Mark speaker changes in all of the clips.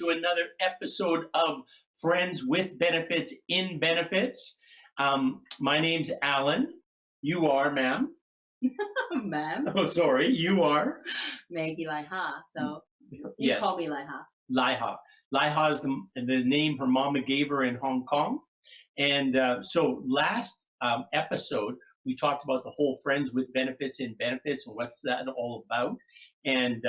Speaker 1: to another episode of Friends with Benefits in Benefits. My name's Allan. You are, ma'am.
Speaker 2: Ma'am.
Speaker 1: Oh, sorry, you are?
Speaker 2: Maggie Lam. So you
Speaker 1: Yes.
Speaker 2: call me Lam.
Speaker 1: Laiha. Laiha is the name her mama gave her in Hong Kong. And so last episode, we talked about the whole Friends with Benefits in Benefits and what's that all about. And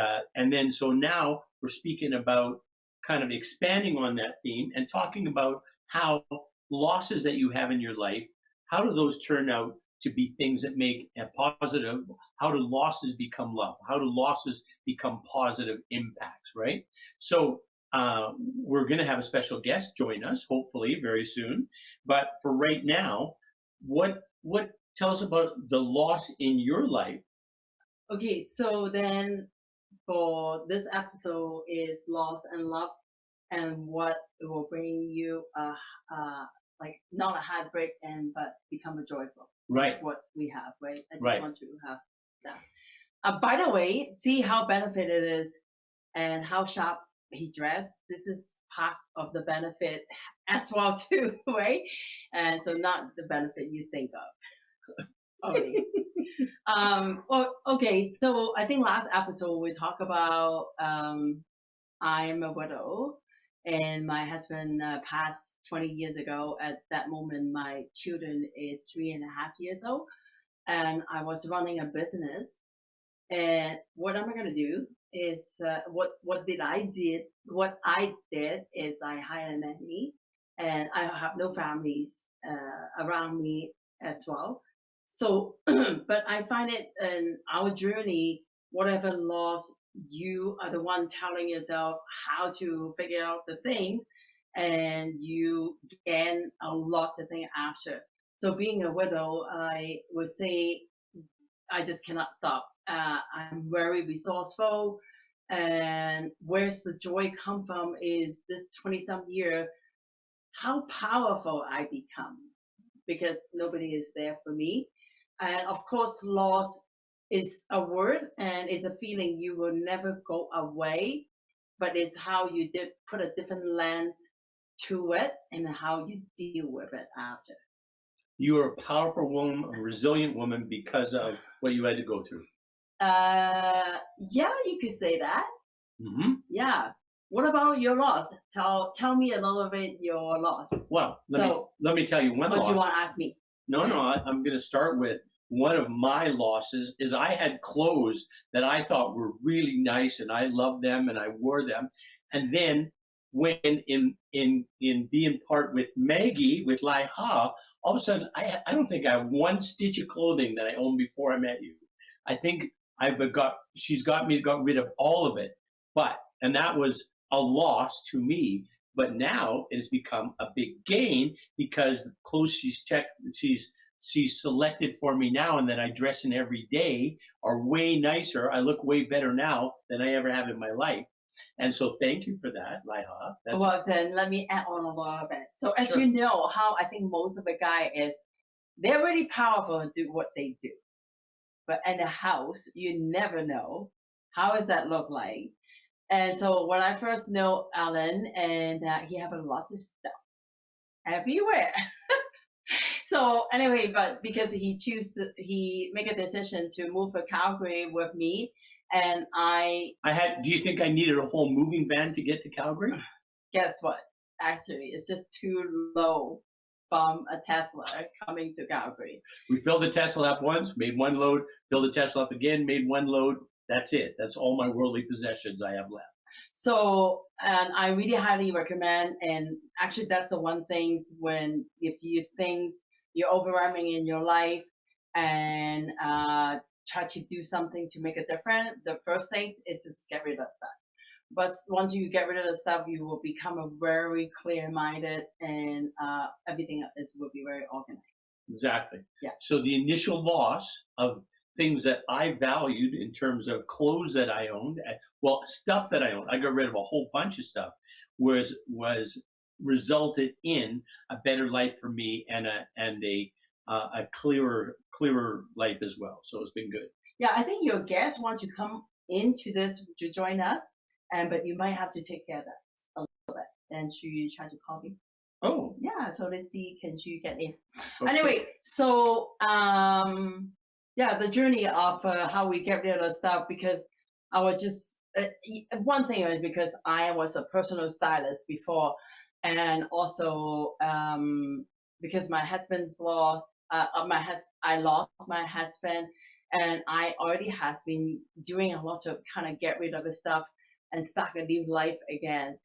Speaker 1: then so now we're speaking about kind of expanding on that theme and talking about how losses that you have in your life, how do those turn out to be things that make a positive? How do losses become love? How do losses become positive impacts, right? So we're going to have a special guest join us, hopefully very soon. But for right now, what tell us about the loss in your life?
Speaker 2: Okay, so then for this episode is loss and love, and what it will bring you like not a heartbreak but become a joyful.
Speaker 1: Right.
Speaker 2: That's what we have, right? I just
Speaker 1: Right.
Speaker 2: want to have that. By the way, see how benefit it is and how sharp he dressed. This is part of the benefit as well too, right? And so not the benefit you think of. Okay. Well, okay. So I think last episode we talked about I'm a widow, and my husband passed 20 years ago. At that moment, my children is 3.5 years old, and I was running a business. And what am I gonna do is what I did is I hired a nanny, and I have no families around me as well. So, but I find it in our journey, whatever loss, you are the one telling yourself how to figure out the thing, and you gain a lot to think after. So, being a widow, I would say I just cannot stop. I'm very resourceful, and where's the joy come from is this 20-some year, how powerful I become because nobody is there for me. And of course, loss is a word and is a feeling you will never go away, but it's how you did put a different lens to it and how you deal with it after.
Speaker 1: You are a powerful woman, a resilient woman because of what you had to go through.
Speaker 2: Yeah, you could say that.
Speaker 1: Mm-hmm.
Speaker 2: Yeah. What about your loss? Tell me a little bit your loss.
Speaker 1: Well, let me tell you one
Speaker 2: what
Speaker 1: loss.
Speaker 2: Do you want to ask me?
Speaker 1: No, I'm going to start with one of my losses is I had clothes that I thought were really nice and I loved them and I wore them. And then when in being part with Maggie, with Lai Ha, all of a sudden I don't think I have one stitch of clothing that I owned before I met you. I think she's got rid of all of it. And that was a loss to me. But now it has become a big gain because the clothes she's selected for me now and that I dress in every day are way nicer. I look way better now than I ever have in my life. And so thank you for that, Laiha.
Speaker 2: Well, then let me add on a little bit. So as
Speaker 1: Sure.
Speaker 2: you know, how I think most of the guy is, they're really powerful and do what they do. But in the house, you never know. How does that look like? And so when I first know Allan, and he have a lot of stuff everywhere. So anyway, but because he make a decision to move to Calgary with me, and
Speaker 1: do you think I needed a whole moving van to get to Calgary?
Speaker 2: Guess what? Actually, it's just too low from a Tesla coming to Calgary.
Speaker 1: We filled the Tesla up once, made one load, filled the Tesla up again, made one load. That's it. That's all my worldly possessions I have left.
Speaker 2: So, and I really highly recommend, and actually that's the one things when if you think you're overwhelming in your life and try to do something to make a difference, the first thing is just get rid of stuff. But once you get rid of the stuff, you will become a very clear-minded, and everything will be very organized.
Speaker 1: Exactly.
Speaker 2: Yeah.
Speaker 1: So the initial loss of things that I valued in terms of clothes that I owned, stuff that I owned, I got rid of a whole bunch of stuff, was resulted in a better life for me and a clearer life as well. So it's been good.
Speaker 2: Yeah, I think your guests want to come into this to join us, but you might have to take care of that. and she tried to call me.
Speaker 1: Oh,
Speaker 2: Yeah, so let's see, can she get in?
Speaker 1: okay.
Speaker 2: Anyway, so yeah, the journey of how we get rid of stuff, because I was just one thing was because I was a personal stylist before, and also because my husband's lost, I lost my husband, and I already has been doing a lot of kind of get rid of the stuff and start a new life again.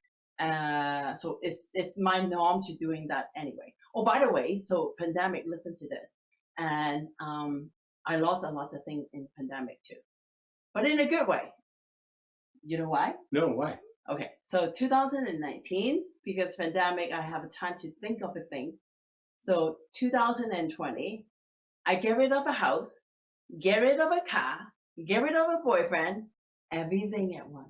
Speaker 2: So it's my norm to doing that anyway. Oh, by the way, so pandemic, listen to this, and I lost a lot of things in pandemic too, but in a good way. You know why?
Speaker 1: No, why?
Speaker 2: Okay, so 2019, because pandemic, I have time to think of a thing. So 2020, I get rid of a house, get rid of a car, get rid of a boyfriend, everything at once.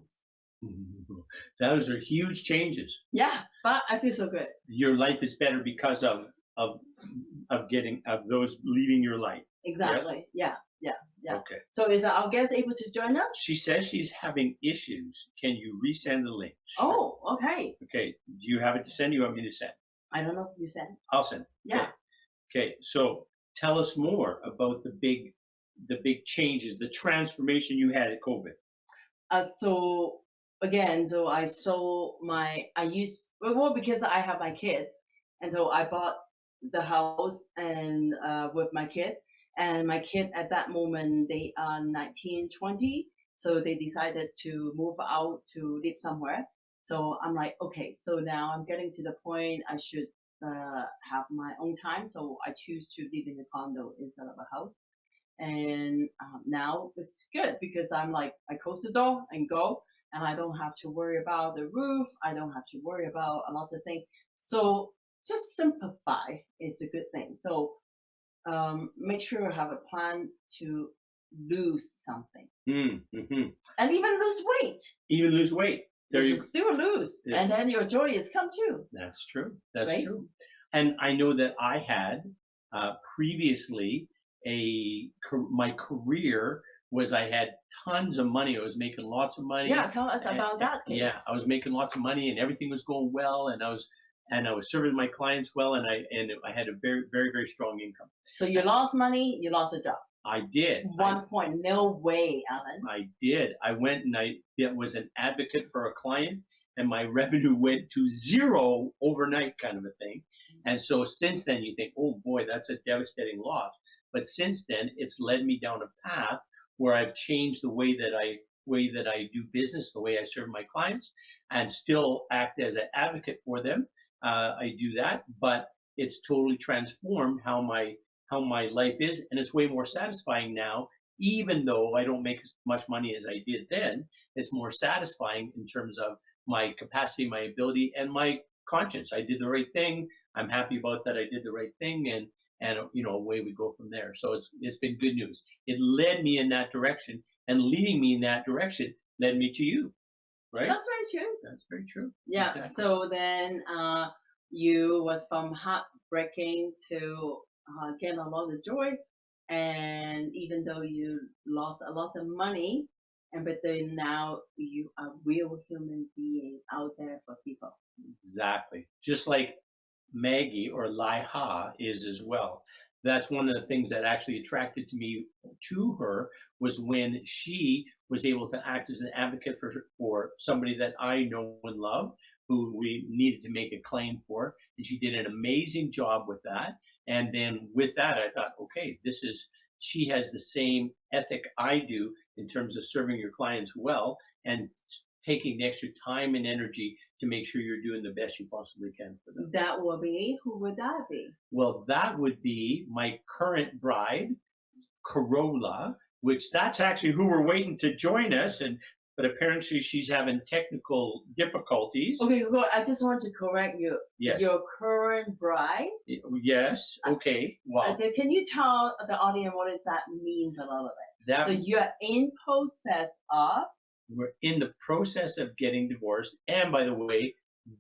Speaker 1: Those are huge changes.
Speaker 2: Yeah, but I feel so good.
Speaker 1: Your life is better because of those leaving your life.
Speaker 2: Exactly.
Speaker 1: Yes?
Speaker 2: Yeah.
Speaker 1: Okay.
Speaker 2: So is our guest able to join us?
Speaker 1: She says she's having issues. Can you resend the link? Sure.
Speaker 2: Oh, okay.
Speaker 1: Okay. Do you have it to send? You want me to send?
Speaker 2: I don't know if you send.
Speaker 1: I'll send.
Speaker 2: Yeah.
Speaker 1: Okay. So tell us more about the big changes, the transformation you had at COVID.
Speaker 2: So again, so I sold because I have my kids, and so I bought the house and with my kids, and my kid at that moment, they are 19, 20, so they decided to move out to live somewhere. So I'm like, okay, so now I'm getting to the point I should have my own time, so I choose to live in a condo instead of a house. And now it's good because I'm like, I close the door and go, and I don't have to worry about the roof. I don't have to worry about a lot of things. So just simplify is a good thing. So make sure you have a plan to lose something, and even lose weight.
Speaker 1: Even lose weight.
Speaker 2: There you still lose, yeah. And then your joy is come too.
Speaker 1: That's true. That's
Speaker 2: right?
Speaker 1: True. And I know that I had previously my career was I had tons of money. I was making lots of money.
Speaker 2: Yeah, tell us about that. Case.
Speaker 1: Yeah, I was making lots of money, and everything was going well, and I was serving my clients well, and I had a very, very, very strong income.
Speaker 2: So you lost money, you lost a job.
Speaker 1: I did.
Speaker 2: No way, Allan.
Speaker 1: I did. I went and I was an advocate for a client, and my revenue went to zero overnight, kind of a thing. And so since then, you think, oh boy, that's a devastating loss. But since then, it's led me down a path where I've changed the way that I do business, the way I serve my clients, and still act as an advocate for them. I do that, but it's totally transformed how my life is, and it's way more satisfying now. Even though I don't make as much money as I did then, it's more satisfying in terms of my capacity, my ability, and my conscience. I did the right thing. I'm happy about that. I did the right thing, and away we go from there. So it's been good news. It led me in that direction, and leading me in that direction led me to you, right?
Speaker 2: That's very true.
Speaker 1: That's very true.
Speaker 2: Yeah.
Speaker 1: Exactly.
Speaker 2: So then you was from heartbreaking to gain a lot of joy, and even though you lost a lot of money, but then now you are a real human being out there for people.
Speaker 1: Exactly. Just like Maggie or Lai Ha is as well. That's one of the things that actually attracted me to her, was when she was able to act as an advocate for somebody that I know and love, who we needed to make a claim for, and she did an amazing job with that. And then with that, I thought, okay, she has the same ethic I do in terms of serving your clients well and taking the extra time and energy to make sure you're doing the best you possibly can for them.
Speaker 2: That will be, who would that be?
Speaker 1: Well, that would be my current bride, Carola, which that's actually who we're waiting to join us, but apparently she's having technical difficulties.
Speaker 2: Okay, I just want to correct you.
Speaker 1: Yes.
Speaker 2: Your current bride?
Speaker 1: Yes. Okay. Wow.
Speaker 2: Can you tell the audience what does that mean a little bit? So you're in process of?
Speaker 1: We're in the process of getting divorced, and by the way,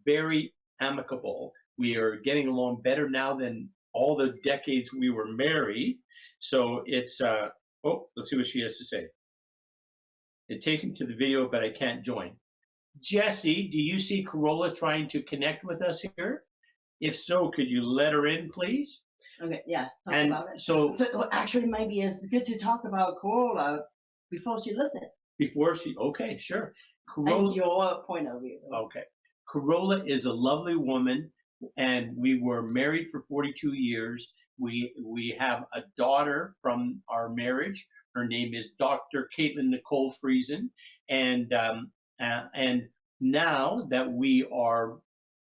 Speaker 1: very amicable. We are getting along better now than all the decades we were married. So it's let's see what she has to say. It takes me to the video, but I can't join. Jesse, do you see Carola trying to connect with us here? If so, could you let her in, please?
Speaker 2: Okay, yeah, talk
Speaker 1: And
Speaker 2: about it.
Speaker 1: so
Speaker 2: So actually, maybe it's good to talk about Carola before she listens
Speaker 1: before she, okay, sure.
Speaker 2: and
Speaker 1: Carola,
Speaker 2: your point of view.
Speaker 1: okay. Carola is a lovely woman, and we were married for 42 years. We have a daughter from our marriage. Her name is Dr. Caitlin Nicole Friesen, and now that we are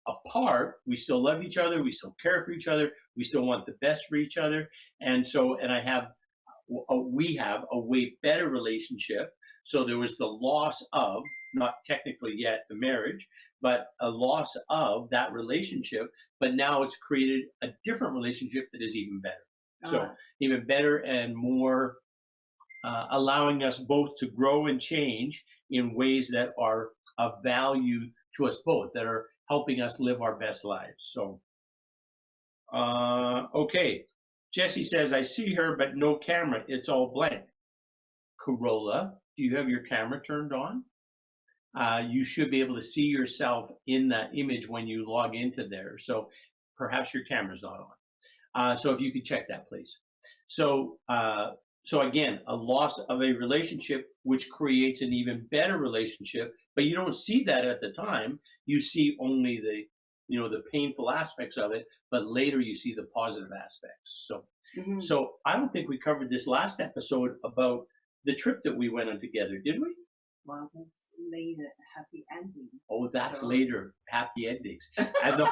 Speaker 1: apart, we still love each other, we still care for each other, we still want the best for each other, and so and I have we have a way better relationship. So there was the loss of, not technically yet the marriage, but a loss of that relationship. But now it's created a different relationship that is even better. So even better and more allowing us both to grow and change in ways that are of value to us both, that are helping us live our best lives. So, okay. Jesse says, I see her, but no camera. It's all blank. Carola, do you have your camera turned on? You should be able to see yourself in that image when you log into there. So perhaps your camera's not on. So if you could check that, please. So, so again, a loss of a relationship, which creates an even better relationship, but you don't see that at the time. You see only the, the painful aspects of it, but later you see the positive aspects. So, so I don't think we covered this last episode about the trip that we went on together, did we?
Speaker 2: Well, that's later, happy ending.
Speaker 1: Oh, that's later, happy endings. And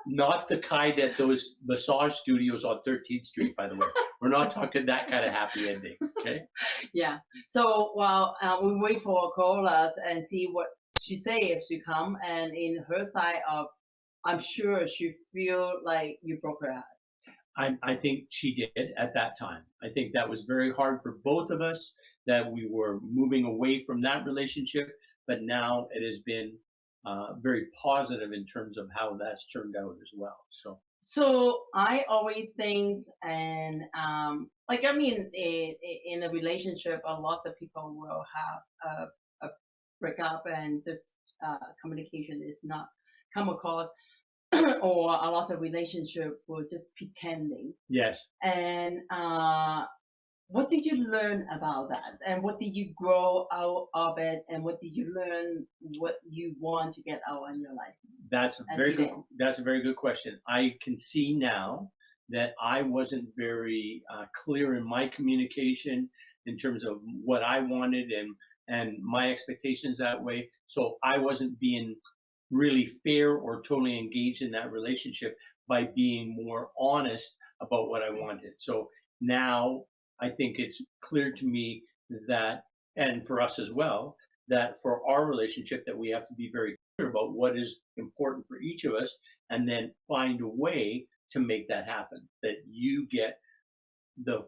Speaker 1: not the kind at those massage studios on 13th Street, by the way. We're not talking that kind of happy ending, okay?
Speaker 2: Yeah. So, well, we wait for Carola and see what she say if she come. And in her side of, I'm sure she feel like you broke her heart.
Speaker 1: I think she did at that time. I think that was very hard for both of us, that we were moving away from that relationship, but now it has been very positive in terms of how that's turned out as well.
Speaker 2: So I always think, and like I mean, in a relationship, a lot of people will have a breakup, and just communication is not come across, or a lot of relationship were just pretending.
Speaker 1: Yes.
Speaker 2: And what did you learn about that? And what did you grow out of it? And what did you learn? What you want to get out in your life?
Speaker 1: That's a very good. That's a very good question. I can see now that I wasn't very clear in my communication in terms of what I wanted and my expectations that way. So I wasn't being really fair or totally engaged in that relationship by being more honest about what I wanted. So now I think it's clear to me that, and for us as well, that for our relationship that we have to be very clear about what is important for each of us, and then find a way to make that happen, that you get the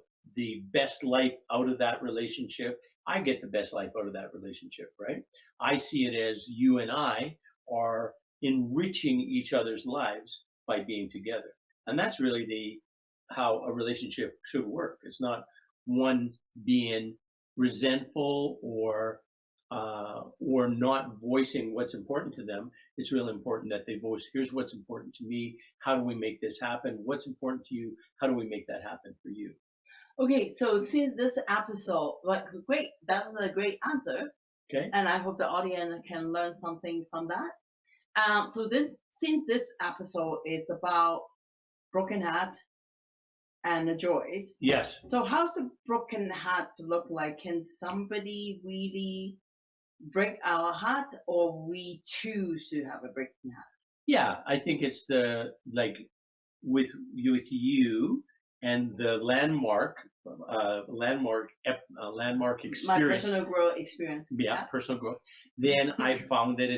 Speaker 1: best life out of that relationship. I get the best life out of that relationship, right? I see it as you and I are enriching each other's lives by being together. And that's really how a relationship should work. It's not one being resentful or not voicing what's important to them. It's really important that they voice, here's what's important to me. How do we make this happen? What's important to you? How do we make that happen for you?
Speaker 2: Okay, so since this episode, like, great, that was a great answer.
Speaker 1: Okay.
Speaker 2: And I hope the audience can learn something from that. So since this episode is about broken heart and the joys.
Speaker 1: Yes.
Speaker 2: So how's the broken heart look like? Can somebody really break our heart, or we choose to have a breaking heart?
Speaker 1: Yeah, I think it's with you and the landmark experience.
Speaker 2: My personal growth experience.
Speaker 1: Yeah, personal growth. Then I found that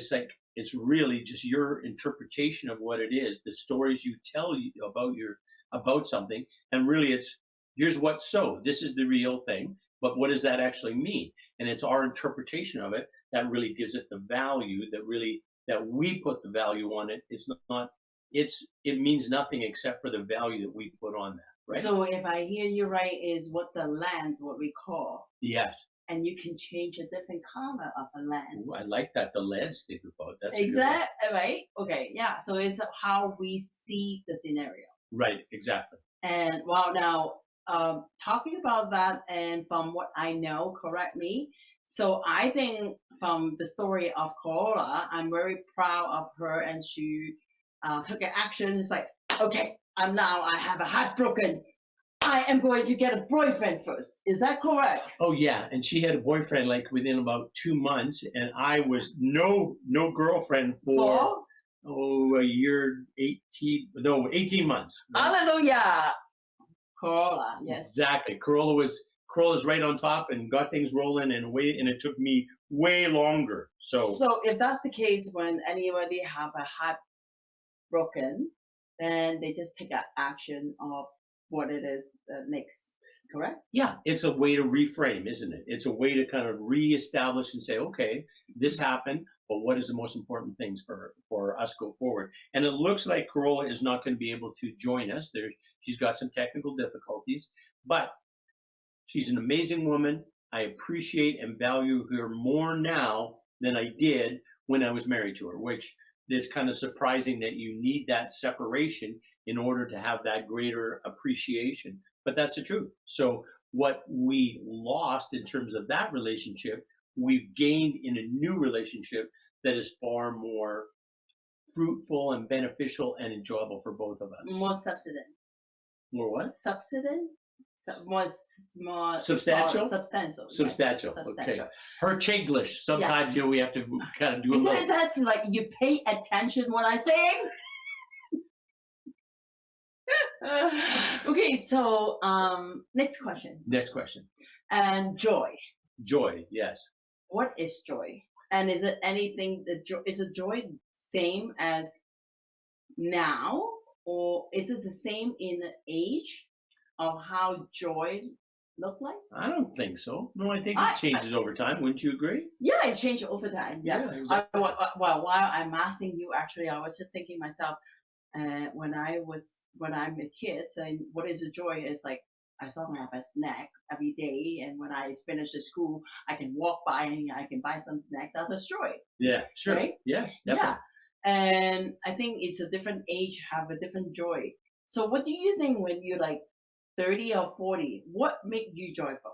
Speaker 1: it's really just your interpretation of what it is, the stories you tell about something, and really here's what's so. This is the real thing, but what does that actually mean? And it's our interpretation of it that really gives it the value that we put the value on it. It means nothing except for the value that we put on that, right?
Speaker 2: So if I hear you right, is what the land, what we call.
Speaker 1: Yes.
Speaker 2: and you can change a different color of a lens.
Speaker 1: Ooh, I like that. The lens think about that's a good one.
Speaker 2: Exactly, right? Okay, yeah. So it's how we see the scenario.
Speaker 1: Right, exactly.
Speaker 2: And well, now talking about that, and from what I know, correct me. So I think from the story of Carola, I'm very proud of her, and she took an action. It's like, okay, I have a heartbroken. I am going to get a boyfriend first. Is that correct?
Speaker 1: Oh yeah, and she had a boyfriend like within about 2 months, and I was no girlfriend for a year, 18 months. Right?
Speaker 2: Hallelujah, Carola. Yes,
Speaker 1: Exactly. Carolla's right on top and got things rolling and it took me way longer. So
Speaker 2: if that's the case, when anybody have a heart broken, then they just take action of what it is next. Correct?
Speaker 1: yeah, it's a way to reframe, isn't it? It's a way to kind of reestablish and say, okay, this happened, but what is the most important things for us go forward? And it looks like Carola is not going to be able to join us. She's got some technical difficulties, but she's an amazing woman. I appreciate and value her more now than I did when I was married to her, which is kind of surprising that you need that separation in order to have that greater appreciation. But that's the truth. So what we lost in terms of that relationship, we've gained in a new relationship that is far more fruitful and beneficial and enjoyable for both of us.
Speaker 2: More substance.
Speaker 1: More what?
Speaker 2: Substance? More
Speaker 1: substantial.
Speaker 2: Substantial.
Speaker 1: Substantial.
Speaker 2: Yes.
Speaker 1: Okay. Her Chinglish. Sometimes we have to kind of do a little.
Speaker 2: Isn't that's like you pay attention what I'm saying? Okay, so next question.
Speaker 1: Next question.
Speaker 2: And joy.
Speaker 1: Joy, yes.
Speaker 2: What is joy? And is it anything is a joy same as now, or is it the same in the age of how joy look like?
Speaker 1: I don't think so. No, I think it changes over time. Wouldn't you agree?
Speaker 2: Yeah, it's changed over time. Yeah.
Speaker 1: Exactly.
Speaker 2: Well, while I'm asking you, actually, I was just thinking myself, when I'm a kid, saying what is a joy is like I saw I have a snack every day, and when I finish the school, I can walk by and I can buy some snack. That's a joy.
Speaker 1: Yeah, sure.
Speaker 2: Right?
Speaker 1: Yeah, definitely.
Speaker 2: Yeah. And I think it's a different age have a different joy. So what do you think when you're like 30 or 40? What make you joyful?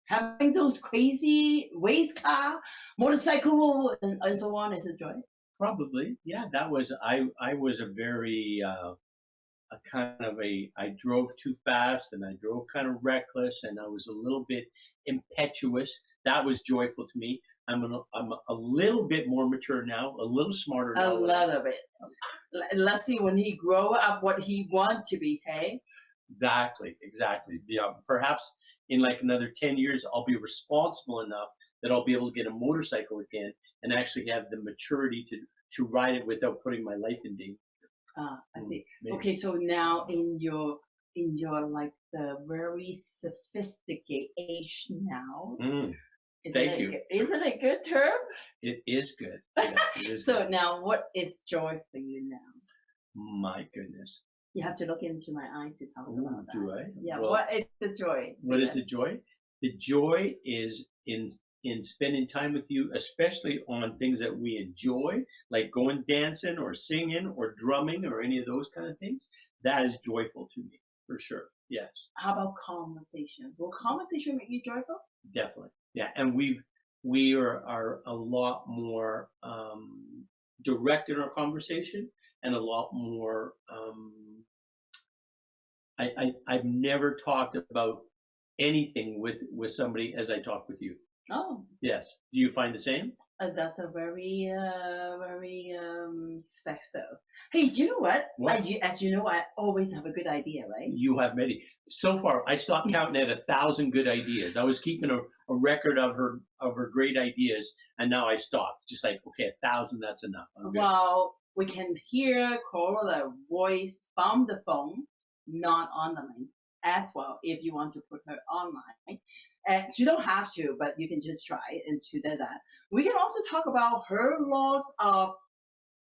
Speaker 2: Having those crazy race car, motorcycle, and so on is a joy?
Speaker 1: Probably. Yeah, that was I was a very I drove too fast and I drove kind of reckless and I was a little bit impetuous. That was joyful to me. I'm a little bit more mature now, a little smarter now.
Speaker 2: A little bit. Let's see when he grow up what he wants to be, hey?
Speaker 1: Exactly. Yeah, perhaps in like another 10 years, I'll be responsible enough that I'll be able to get a motorcycle again and actually have the maturity to ride it without putting my life in danger.
Speaker 2: I see.
Speaker 1: Maybe.
Speaker 2: Okay, so now in your like the very sophisticated age now.
Speaker 1: Thank you.
Speaker 2: Isn't it a good term?
Speaker 1: It is good. Yes, it is
Speaker 2: So
Speaker 1: good.
Speaker 2: now, what is joy for you now?
Speaker 1: My goodness.
Speaker 2: You have to look into my eyes to talk about that.
Speaker 1: Do I?
Speaker 2: Yeah.
Speaker 1: Well,
Speaker 2: what is the joy?
Speaker 1: What is the joy? The joy is in spending time with you, especially on things that we enjoy, like going dancing or singing or drumming or any of those kind of things. That is joyful to me, for sure. Yes.
Speaker 2: How about conversation? Will conversation make you joyful?
Speaker 1: Definitely. Yeah. And we are a lot more direct in our conversation and a lot more I've never talked about anything with somebody as I talk with you.
Speaker 2: Oh.
Speaker 1: Yes. Do you find the same?
Speaker 2: That's a very special. Hey, do you know what? As you know, I always have a good idea, right?
Speaker 1: You have many. So far, I stopped counting at 1,000 good ideas. I was keeping a record of her great ideas, and now I stopped. Just like, okay, 1,000, that's enough.
Speaker 2: Well, we can hear Carola's voice from the phone, not on the line, as well. If you want to put her online. And you don't have to, but you can just try and to do that. We can also talk about her loss of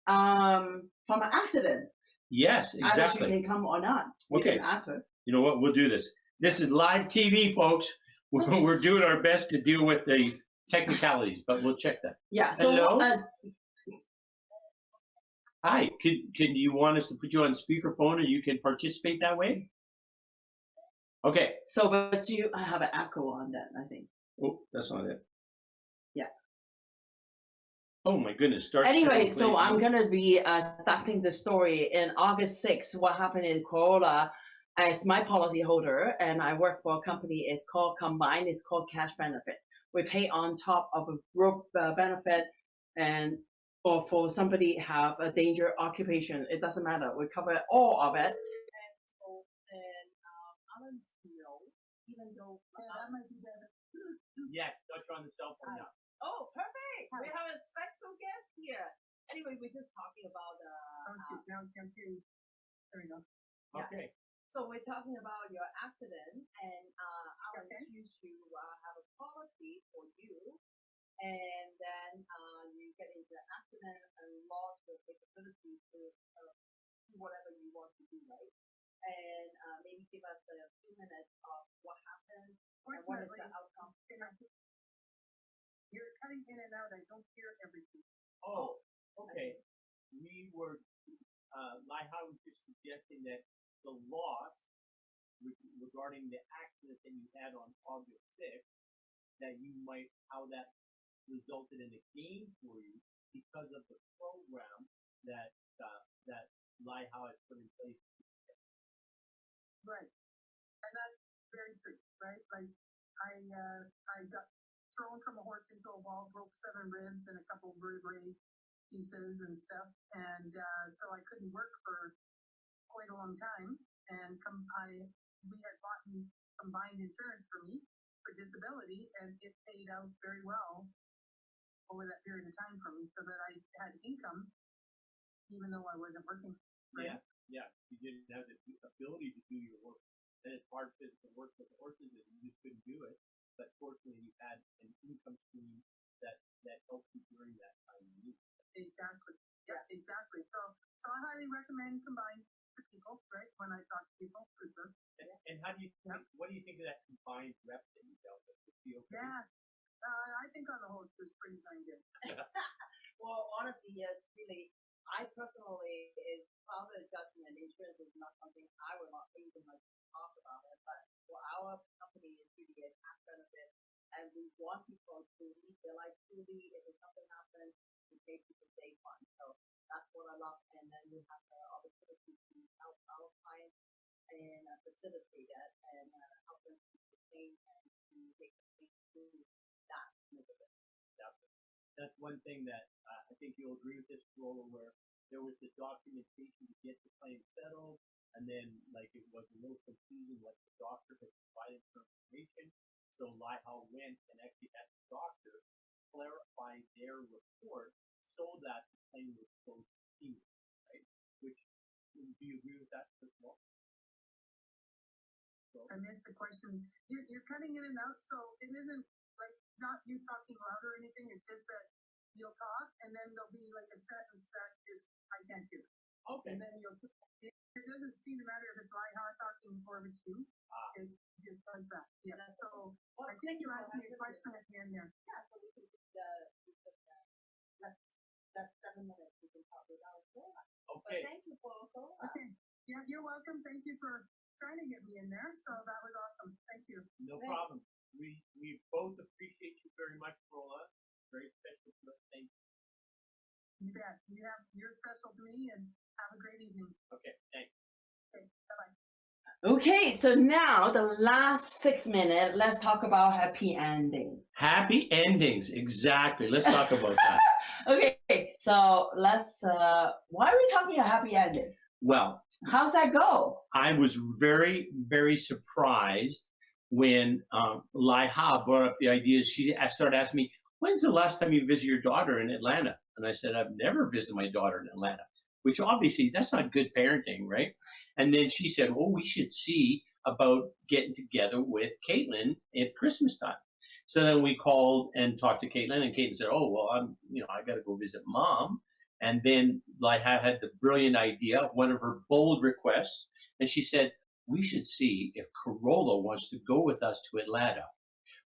Speaker 2: from an accident.
Speaker 1: Yes, exactly.
Speaker 2: Either she can come or not. We can ask her.
Speaker 1: You know what? We'll do this. This is live TV, folks. we're doing our best to deal with the technicalities, but we'll check that.
Speaker 2: Yeah. So
Speaker 1: Hello? Hi. Can you want us to put you on speakerphone and you can participate that way? Okay.
Speaker 2: So, but you have an echo on that, I think.
Speaker 1: Oh, that's not it.
Speaker 2: Yeah.
Speaker 1: Oh my goodness. Start.
Speaker 2: Anyway, so I'm gonna be starting the story in August 6th. What happened in Carola as my policy holder, and I work for a company. It's called Combined. It's called Cash Benefit. We pay on top of a group benefit, and or for somebody have a danger occupation. It doesn't matter. We cover all of it. And so then Allan knows, even though that might be better.
Speaker 1: Yes, touch on the cell phone now.
Speaker 2: Oh, perfect. We have a special guest here. Anyway, we're just talking about
Speaker 3: Now there we go.
Speaker 2: Yeah.
Speaker 1: Okay.
Speaker 2: So we're talking about your accident, and Allan choose to have a policy for you, and then you get into an accident and lost your capability to do whatever you want to do, right? And maybe give us a few minutes of what happened and what is the outcome.
Speaker 3: You're cutting in and out. I don't hear everything.
Speaker 1: Oh, okay. We were, Laiha was just suggesting that the loss regarding the accident that you had on August 6th, that you might, how that resulted in a gain for you because of the program that that Laiha has put in place.
Speaker 3: Right. And that's very true, right? Like I got thrown from a horse into a wall, broke 7 ribs and a couple of vertebrae pieces and stuff, and so I couldn't work for quite a long time. And we had bought combined insurance for me for disability, and it paid out very well over that period of time for me, so that I had income even though I wasn't working. Right?
Speaker 1: Yeah. You didn't have the ability to do your work, and it's hard to work with horses, and you just couldn't do it. But fortunately, you had an income stream that helped you during that time.
Speaker 3: Exactly. Yeah, exactly. So I highly recommend combined to people, right? When I talk to people, for sure.
Speaker 1: And how do you think? What do you think of that combined rep that you dealt with? Okay?
Speaker 3: Yeah, I think on the whole it was pretty darn good.
Speaker 2: Well, honestly, yes, really. I personally is profit adjustment insurance is not something I would not think much talk about it, but for our company is really a tax benefit, and we want people to live their life truly. If something happens, we pay people day one. So that's what I love, and then we have the opportunity to help our clients and facilitate that and help them to sustain and to make them through that.
Speaker 1: That's one thing that I think you'll agree with this, Carola, where there was the documentation to get the claim settled, and then like it was a little confusing what the doctor had provided for information. So Laiha went and actually had the doctor clarify their report so that the claim was closed seamless, right? Which, do you agree with that as well? So,
Speaker 3: I missed the question. You're cutting in and out, so it isn't like not you talking loud or anything. It's just that you'll talk, and then there'll be like a sentence that is I can't hear.
Speaker 1: Okay.
Speaker 3: And then it doesn't seem to matter if it's Laiha talking or if it's you. It just does that. Yeah. So I think you asked me a question at the end there.
Speaker 2: Yeah. So we can just that's 7 minutes. We can talk about it.
Speaker 1: Okay.
Speaker 2: But thank you for
Speaker 3: Okay. Yeah, you're welcome. Thank you for trying to get me in there. So that was awesome. Thank you.
Speaker 1: No problem. We both appreciate you very much, Carola. Very special to us. Thank you.
Speaker 3: You bet. You're special to me, and have a great evening.
Speaker 1: Okay, thanks.
Speaker 3: Okay, bye-bye.
Speaker 2: Okay, so now the last 6 minutes, let's talk about happy ending.
Speaker 1: Happy endings, exactly. Let's talk about that.
Speaker 2: Okay, so let's, why are we talking a happy ending?
Speaker 1: Well,
Speaker 2: how's that go?
Speaker 1: I was very, very surprised when Laiha brought up the idea. She started asking me, when's the last time you visited your daughter in Atlanta? And I said, I've never visited my daughter in Atlanta, which obviously that's not good parenting, right? And then she said, well, we should see about getting together with Caitlin at Christmas time. So then we called and talked to Caitlin, and Caitlin said, oh, well, I got to go visit mom. And then Laiha had the brilliant idea, one of her bold requests, and she said, we should see if Carola wants to go with us to Atlanta.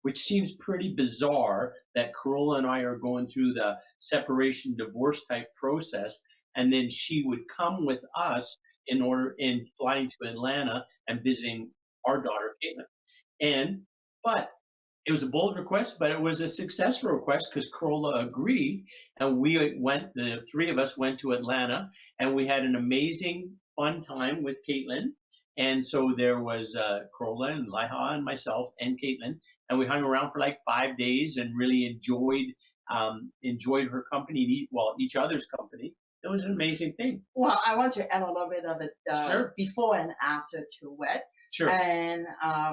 Speaker 1: which seems pretty bizarre that Carola and I are going through the separation divorce type process, and then she would come with us in flying to Atlanta and visiting our daughter Caitlin. And but it was a bold request, but it was a successful request because Carola agreed, and we went. The three of us went to Atlanta, and we had an amazing, fun time with Caitlin. And so there was Carola and Laiha and myself and Caitlin, and we hung around for like 5 days and really enjoyed her company, each other's company. It was an amazing thing.
Speaker 2: Well, I want to add a little bit of it
Speaker 1: Sure.
Speaker 2: before and after to wed.
Speaker 1: Sure.
Speaker 2: And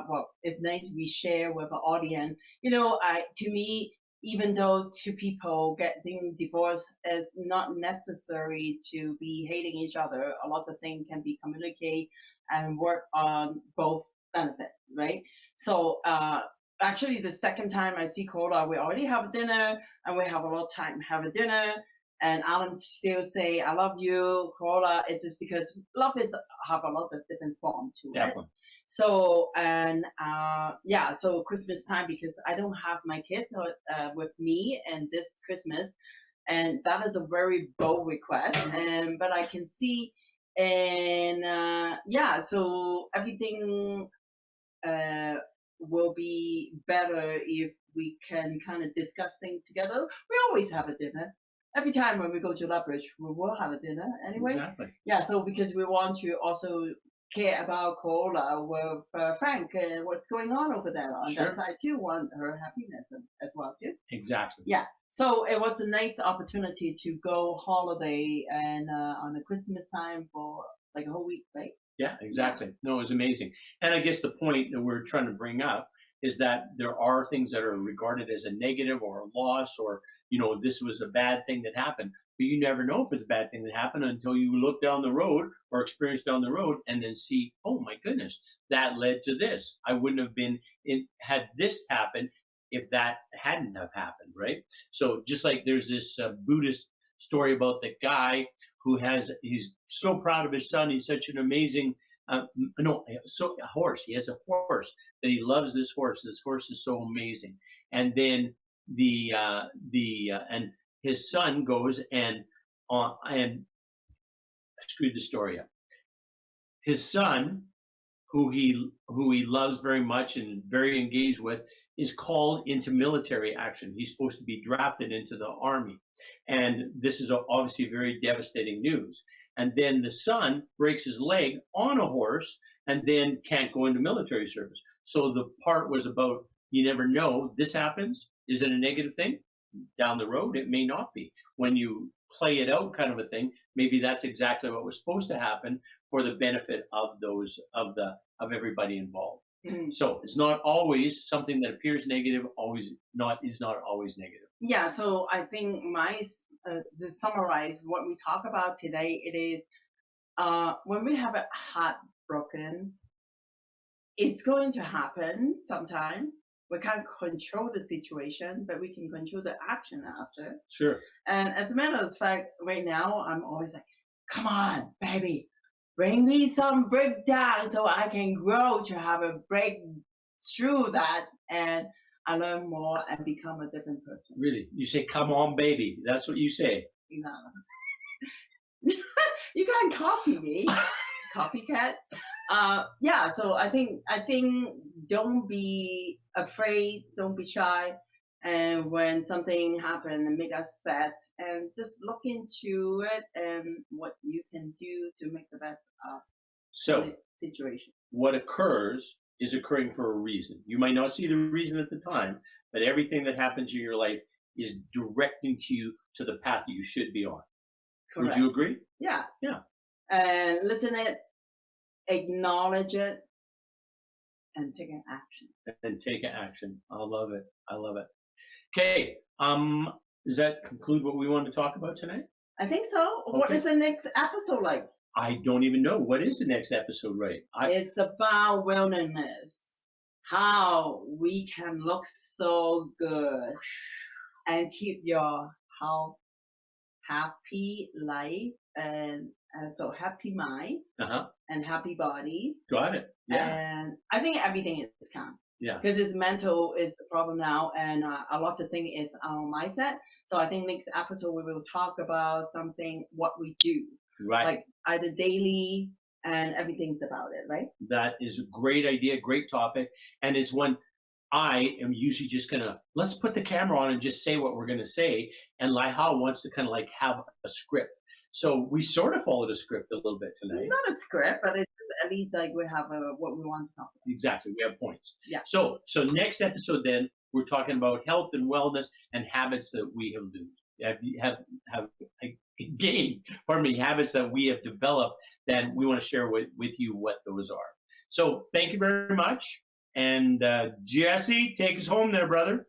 Speaker 2: well, it's nice we share with the audience. You know, to me, even though two people getting divorced is not necessary to be hating each other, a lot of things can be communicate and work on both benefits, right? So actually, the second time I see Cola, we already have dinner and we have a lot of time to have a dinner. And Allan still say, I love you, Carola. It's just because love is have a lot of different form to
Speaker 1: Definitely.
Speaker 2: it. So, and yeah, so Christmas time, because I don't have my kids with me and this Christmas, and that is a very bold request. And, but I can see, and yeah, so everything will be better if we can kind of discuss things together. We always have a dinner. Every time when we go to Lethbridge, we will have a dinner anyway.
Speaker 1: Exactly.
Speaker 2: Yeah, so because we want to also care about Carola with Frank and what's going on over there on
Speaker 1: Sure.
Speaker 2: that side too, want her happiness as well too.
Speaker 1: Exactly.
Speaker 2: Yeah, so it was a nice opportunity to go holiday and on the Christmas time for like a whole week, right?
Speaker 1: Yeah, exactly. No, it was amazing. And I guess the point that we're trying to bring up is that there are things that are regarded as a negative or a loss, or, this was a bad thing that happened. But you never know if it's a bad thing that happened until you look down the road or experience down the road and then see, oh my goodness, that led to this. I wouldn't have been had this happened if that hadn't have happened, right? So just like there's this Buddhist story about the guy he's so proud of his son. He's such an amazing, a horse. He has a horse that he loves. This horse. This horse is so amazing. And then and his son goes and screwed the story up. His son, who he loves very much and very engaged with, is called into military action. He's supposed to be drafted into the army. And this is obviously very devastating news. And then the son breaks his leg on a horse and then can't go into military service. So the part was about, you never know, this happens. Is it a negative thing? Down the road, it may not be. When you play it out kind of a thing, maybe that's exactly what was supposed to happen for the benefit of everybody involved.
Speaker 2: Mm-hmm.
Speaker 1: So it's not always something that appears negative, is not always negative.
Speaker 2: Yeah, so I think to summarize what we talk about today, it is when we have a heart broken, it's going to happen sometime. We can't control the situation, but we can control the action after.
Speaker 1: Sure.
Speaker 2: And as a matter of fact, right now, I'm always like, come on, baby, bring me some breakdown so I can grow to have a break through that. And I learn more and become a different person.
Speaker 1: Really? You say, come on, baby. That's what you say.
Speaker 2: You can't copy me, copycat. Yeah, so I think don't be afraid, don't be shy, and when something happens and make us sad, and just look into it and what you can do to make the best of the situation.
Speaker 1: What occurs is occurring for a reason. You might not see the reason at the time, but everything that happens in your life is directing you to the path that you should be on. Correct. Would you agree?
Speaker 2: Yeah.
Speaker 1: Yeah.
Speaker 2: And listen it, acknowledge it, and take an action.
Speaker 1: And take an action. I love it. I love it. Okay. Does that conclude what we wanted to talk about tonight?
Speaker 2: I think so. Okay. What is the next episode like?
Speaker 1: I don't even know. What is the next episode, right?
Speaker 2: It's about wellness. How we can look so good and keep your health, happy life, and So happy mind
Speaker 1: Uh-huh.
Speaker 2: and happy body.
Speaker 1: Got it. Yeah.
Speaker 2: And I think everything is calm.
Speaker 1: Yeah.
Speaker 2: Because it's mental is the problem now, and a lot of things is our mindset. So I think next episode we will talk about something what we do,
Speaker 1: Right.
Speaker 2: like either daily and everything's about it, right?
Speaker 1: That is a great idea, great topic, and it's one I am usually just gonna let's put the camera on and just say what we're gonna say. And Laihao wants to kind of like have a script. So we sort of followed a script a little bit tonight.
Speaker 2: Not a script, but it's at least like we have what we want to talk about.
Speaker 1: Exactly, we have points.
Speaker 2: Yeah.
Speaker 1: So next episode then we're talking about health and wellness and habits that we have gained. Pardon me, habits that we have developed that we want to share with you what those are. So thank you very much. And Jesse, take us home there, brother.